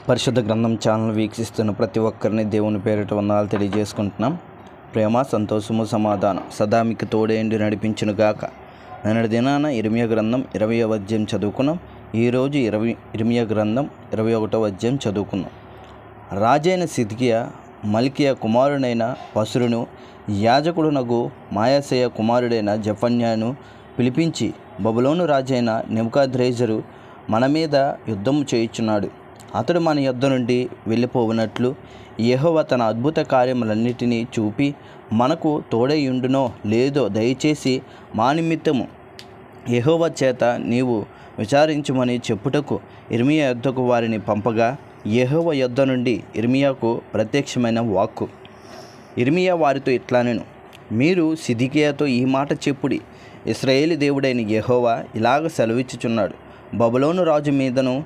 పరిశుద్ధ గ్రంథం ఛానల్ వీక్షిస్తున్న ప్రతి ఒక్కరిని దేవుని పేరిట వందనాలు తెలియజేసుకుంటున్నాం. ప్రేమ, సంతోషము, సమాధానం సదా మీకు తోడేండి నడిపించును గాక. నిన్నటి దినాన ఇర్మియా గ్రంథం 20వ అధ్యాయం చదువుకున్నాం. ఈరోజు ఇర్మియా గ్రంథం 21వ అధ్యాయం చదువుకున్నాం. రాజైన సిద్కియా మల్కియా కుమారుడైన పసురును, యాజకుడునగు మాయాసయ కుమారుడైన జెఫన్యాను పిలిపించి, బబులోను రాజైన నెబుకద్నెజరు మన మీద యుద్ధము చేయుచున్నాడు. అతడు మన యొద్ద నుండి వెళ్ళిపోవునట్లు యెహోవా తన అద్భుత కార్యములన్నిటినీ చూపి మనకు తోడైయుండునో లేదో దయచేసి మా నిమిత్తము యెహోవా చేత నీవు విచారించుమని చెప్పుటకు ఇర్మియా యొద్దకు వారిని పంపగా, యెహోవా యొద్ద నుండి ఇర్మియాకు ప్రత్యక్షమైన వాక్కు. ఇర్మియా వారితో ఇట్లానెను: మీరు సిద్కియాతో ఈ మాట చెప్పుడి, ఇశ్రాయేలు దేవుడైన యెహోవా ఇలాగ సెలవిచ్చుచున్నాడు, బబులోను రాజు మీదను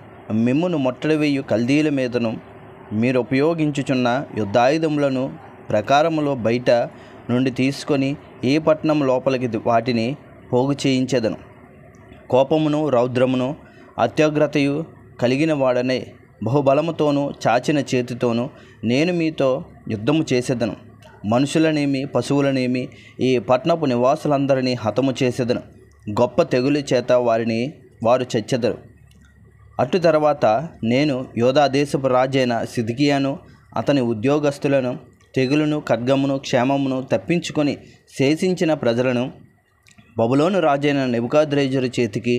మిమ్మును మొట్టడివేయు కల్దీల మీదను మీరు ఉపయోగించుచున్న యుద్ధాయుధములను ప్రకారములో బయట నుండి తీసుకొని ఏ పట్టణం లోపలికి వాటిని పోగు చేయించెదను. కోపమును రౌద్రమును అత్యుగ్రతయు కలిగిన వాడనే బహుబలముతోనూ చాచిన చేతితోనూ నేను మీతో యుద్ధము చేసేదను. మనుషులనేమి పశువులనేమి ఈ పట్టణపు నివాసులందరినీ హతము చేసేదను. గొప్ప తెగులు చేత వారు చచ్చెదరు. అటు తర్వాత నేను యోధా దేశపు రాజైన సిద్కియాను అతని ఉద్యోగస్తులను తెగులును ఖడ్గమును క్షేమమును తప్పించుకొని శేషించిన ప్రజలను బబులోను రాజైన నెబుకద్నెజరు చేతికి,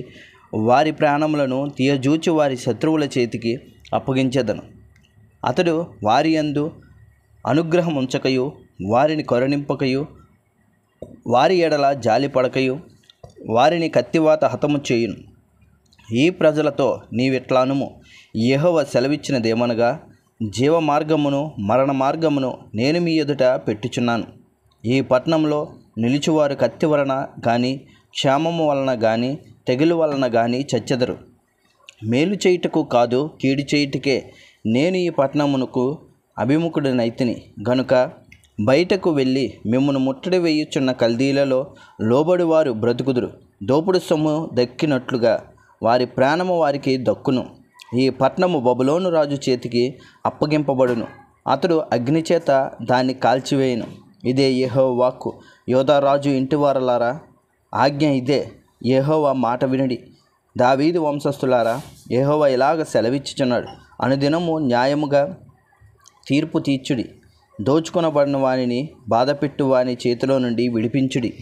వారి ప్రాణములను తీయజూచి వారి శత్రువుల చేతికి అప్పగించెదను. అతడు వారి యందు అనుగ్రహం ఉంచకయు వారిని కరుణింపకయు వారి ఎడల జాలిపడకయు వారిని కత్తివాత హతము చేయును. ఈ ప్రజలతో నీవిట్లానుము, యెహోవా సెలవిచ్చినదేమనగా, జీవ మార్గమును మరణ మార్గమును నేను మీ ఎదుట పెట్టుచున్నాను. ఈ పట్టణంలో నిలుచువారు కత్తి వలన కానీ క్షేమము వలన కానీ తెగులు వలన కానీ చచ్చెదరు. మేలు చేయుటకు కాదు, కీడు చేయుటకే నేను ఈ పట్టణమునకు అభిముఖుడనైతిని గనుక బయటకు వెళ్ళి మిమ్మును ముట్టడి వేయుచున్న కల్దీలలో లోబడివారు బ్రతుకుదురు. దోపుడు సొమ్ము దక్కినట్లుగా వారి ప్రాణము వారికి దక్కును. ఈ పట్టణము బబులోను రాజు చేతికి అప్పగింపబడును. అతడు అగ్నిచేత దాన్ని కాల్చివేయును. ఇదే యెహోవా వాక్కు. యోధా రాజు ఇంటివారలారా, ఆజ్ఞ ఇదే, యెహోవా మాట వినుడి. దావీదు వంశస్థులారా, యెహోవా ఇలాగ సెలవిచ్చుచున్నాడు, అనుదినము న్యాయముగా తీర్పు తీర్చుడి. దోచుకొనబడిన వానిని బాధపెట్టు వాని చేతిలో నుండి విడిపించుడి.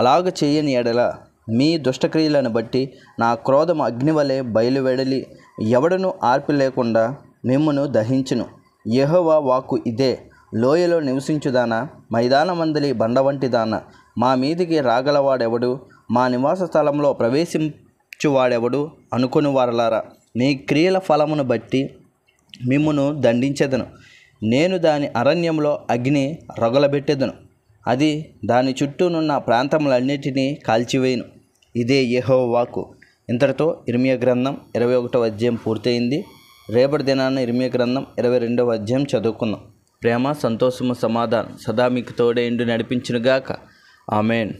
అలాగ చేయని ఎడల మీ దుష్టక్రియలను బట్టి నా క్రోధము అగ్నివలె బయలువెడలి ఎవడను ఆర్పిలేకుండా మిమ్మును దహించును. యెహోవా వాక్కు ఇదే. లోయలో నివసించుదానా, మైదానమందలి బండ వంటి దానా, మా మీదికి రాగలవాడెవడు, మా నివాస స్థలంలో ప్రవేశించువాడెవడు అనుకుని వారలారా, మీ క్రియల ఫలమును బట్టి మిమ్మును దండించెదను. నేను దాని అరణ్యంలో అగ్ని రగులబెట్టెదను. అది దాని చుట్టూనున్న ప్రాంతములన్నిటినీ కాల్చివేయును. ఇదే యెహోవా వాక్కు. ఇంతటితో ఇర్మియా గ్రంథం 21వ అధ్యాయం పూర్తయింది. రేపటి దినాన ఇర్మియా గ్రంథం 22వ అధ్యాయం చదువుకుందాం. ప్రేమ, సంతోషము, సమాధానం సదా మీకు తోడేండి నడిపించునుగాక. ఆమేన్.